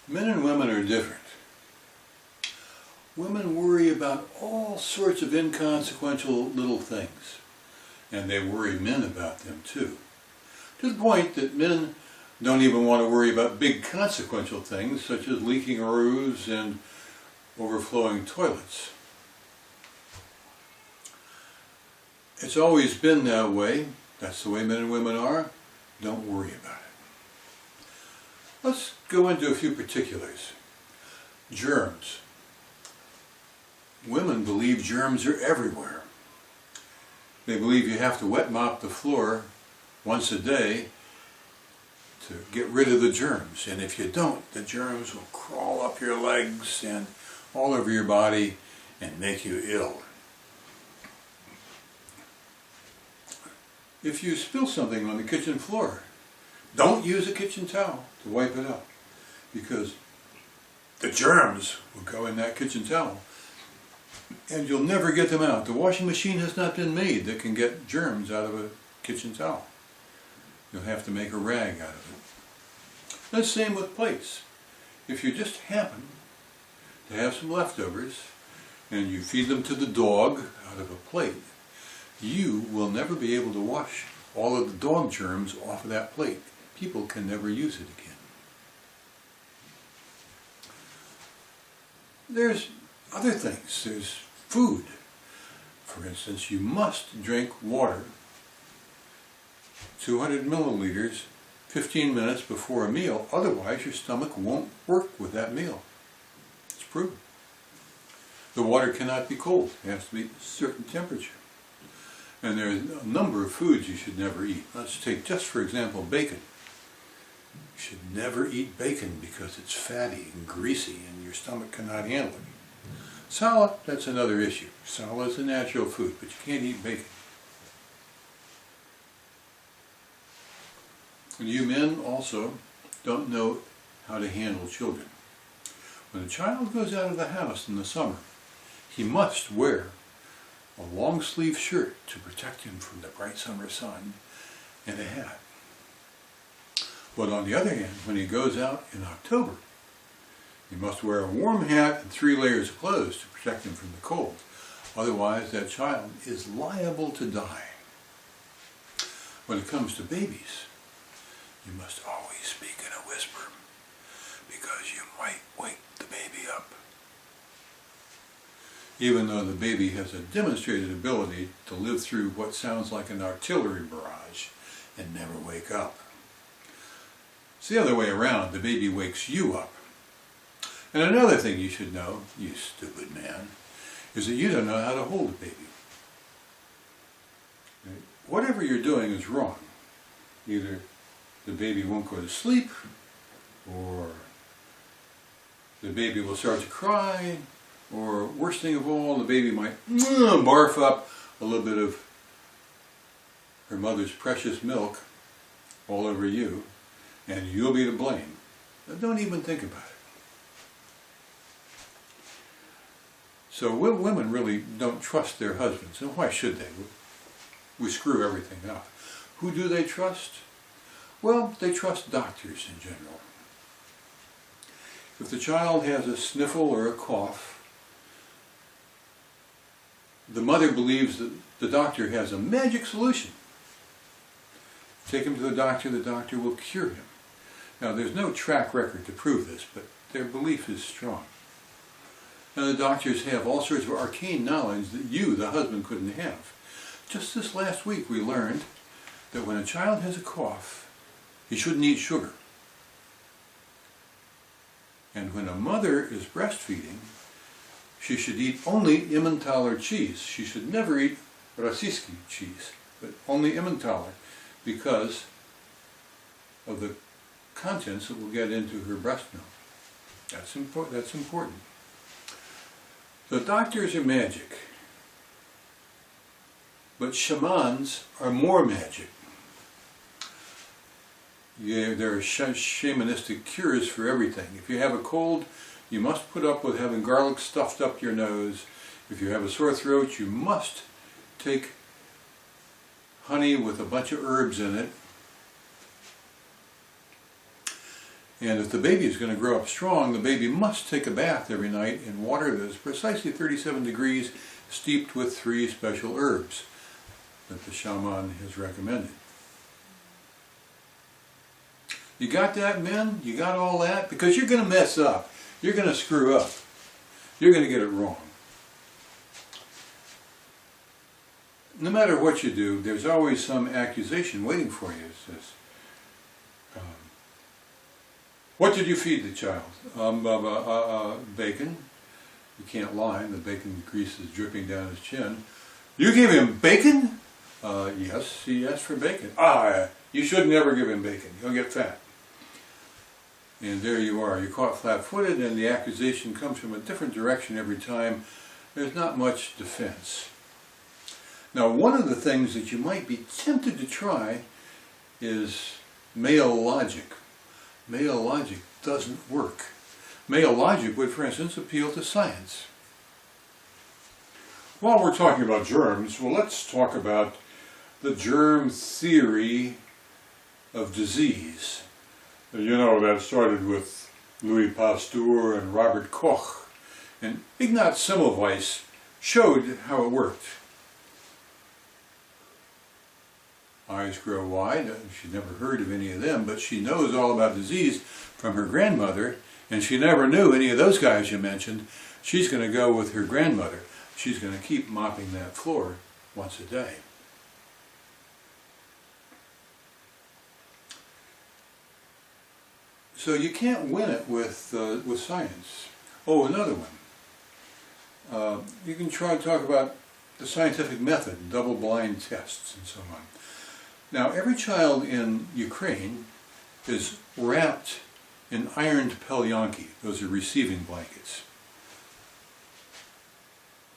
Men and women are different. Women worry about all sorts of inconsequential little things, and they worry men about them too. To the point that men don't even want to worry about big consequential things such as leaking roofs and overflowing toilets. It's always been that way. That's the way men and women are. Don't worry about it. Let's go into a few particulars. Germs. Women believe germs are everywhere. They believe you have to wet mop the floor once a day to get rid of the germs. And if you don't, the germs will crawl up your legs and all over your body and make you ill. If you spill something on the kitchen floor, don't use a kitchen towel to wipe it up, because the germs will go in that kitchen towel and you'll never get them out. The washing machine has not been made that can get germs out of a kitchen towel. You'll have to make a rag out of it. The same with plates. If you just happen to have some leftovers and you feed them to the dog out of a plate, you will never be able to wash all of the dog germs off of that plate. People can never use it again. There's other things. There's food. For instance, you must drink water, 200 milliliters, 15 minutes before a meal. Otherwise, your stomach won't work with that meal. It's proven. The water cannot be cold. It has to be a certain temperature. And there's a number of foods you should never eat. Let's take, just for example, bacon. You should never eat bacon because it's fatty and greasy and your stomach cannot handle it. Salad, that's another issue. Salad is a natural food, but you can't eat bacon. And you men also don't know how to handle children. When a child goes out of the house in the summer, he must wear a long sleeve shirt to protect him from the bright summer sun and a hat. But on the other hand, when he goes out in October, he must wear a warm hat and 3 layers of clothes to protect him from the cold. Otherwise, that child is liable to die. When it comes to babies, you must always speak in a whisper because you might wake the baby up. Even though the baby has a demonstrated ability to live through what sounds like an artillery barrage and never wake up. It's the other way around. The baby wakes you up. And another thing you should know, you stupid man, is that you don't know how to hold a baby. Whatever you're doing is wrong. Either the baby won't go to sleep, or the baby will start to cry, or worst thing of all, the baby might barf up a little bit of her mother's precious milk all over you, and you'll be to blame. Now, don't even think about it. So women really don't trust their husbands, and why should they? We screw everything up. Who do they trust? Well, they trust doctors in general. If the child has a sniffle or a cough, the mother believes that the doctor has a magic solution. Take him to the doctor will cure him. Now, there's no track record to prove this, but their belief is strong. Now, the doctors have all sorts of arcane knowledge that you, the husband, couldn't have. Just this last week we learned that when a child has a cough, he shouldn't eat sugar. And when a mother is breastfeeding, she should eat only Emmentaler cheese. She should never eat Rossisky cheese, but only Emmentaler, because of the contents that will get into her breast milk. That's important. So doctors are magic, but shamans are more magic. Yeah, there are shamanistic cures for everything. If you have a cold, you must put up with having garlic stuffed up your nose. If you have a sore throat, you must take honey with a bunch of herbs in it. And if the baby is going to grow up strong, the baby must take a bath every night in water that is precisely 37 degrees, steeped with 3 special herbs that the shaman has recommended. You got that, men? You got all that? Because you're going to mess up. You're going to screw up. You're going to get it wrong. No matter what you do, there's always some accusation waiting for you. It says, what did you feed the child? Bacon. You can't lie. The bacon grease is dripping down his chin. You gave him bacon? Yes, he asked for bacon. You should never give him bacon. He'll get fat. And there you are. You're caught flat-footed, and the accusation comes from a different direction every time. There's not much defense. Now, one of the things that you might be tempted to try is male logic. Male logic doesn't work. Male logic would, for instance, appeal to science. While we're talking about germs, well, let's talk about the germ theory of disease. You know, that started with Louis Pasteur and Robert Koch, and Ignaz Semmelweis showed how it worked. Eyes grow wide. She'd never heard of any of them, but she knows all about disease from her grandmother, and she never knew any of those guys you mentioned. She's going to go with her grandmother. She's going to keep mopping that floor once a day. So you can't win it with science. Oh, another one. You can try to talk about the scientific method, double-blind tests, and so on. Now, every child in Ukraine is wrapped in ironed pelyanki. Those are receiving blankets.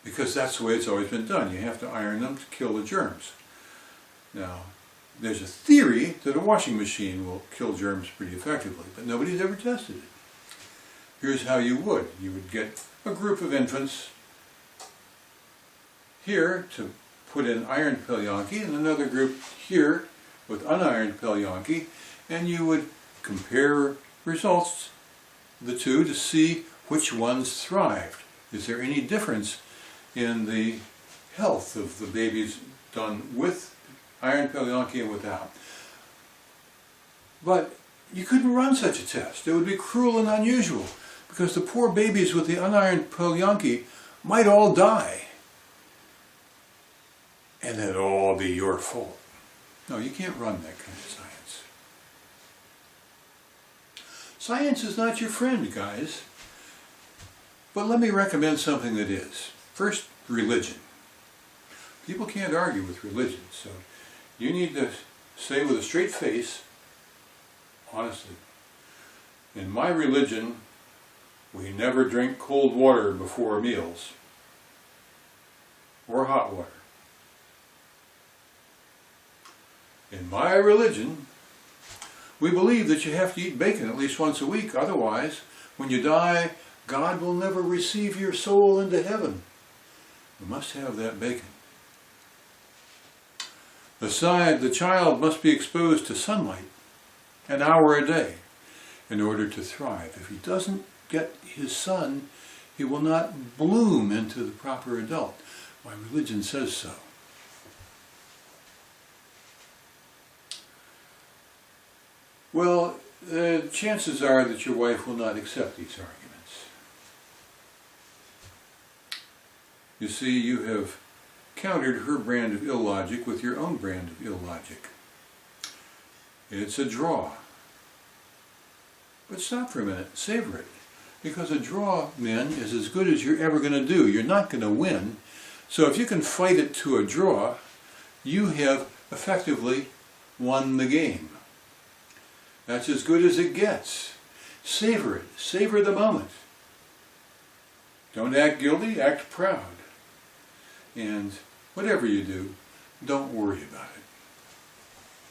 Because that's the way it's always been done. You have to iron them to kill the germs. Now, there's a theory that a washing machine will kill germs pretty effectively, but nobody's ever tested it. Here's how you would. You would get a group of infants here to put in ironed pelyanki, and another group here with unironed pelyanki, and you would compare results, the two, to see which ones thrived. Is there any difference in the health of the babies done with iron pelyanki and without? But you couldn't run such a test. It would be cruel and unusual, because the poor babies with the unironed pelyanki might all die. And it'd all be your fault. No, you can't run that kind of science. Science is not your friend, guys. But let me recommend something that is. First, religion. People can't argue with religion, so you need to say with a straight face, honestly, in my religion, we never drink cold water before meals, or hot water. In my religion, we believe that you have to eat bacon at least once a week, otherwise, when you die, God will never receive your soul into heaven. You must have that bacon. The child must be exposed to sunlight an hour a day in order to thrive. If he doesn't get his sun, he will not bloom into the proper adult. My religion says so. Well, chances are that your wife will not accept these arguments. You see, you have countered her brand of illogic with your own brand of illogic. It's a draw. But stop for a minute, savor it. Because a draw, men, is as good as you're ever going to do. You're not going to win. So if you can fight it to a draw, you have effectively won the game. That's as good as it gets. Savor it. Savor the moment. Don't act guilty, act proud. And whatever you do, don't worry about it.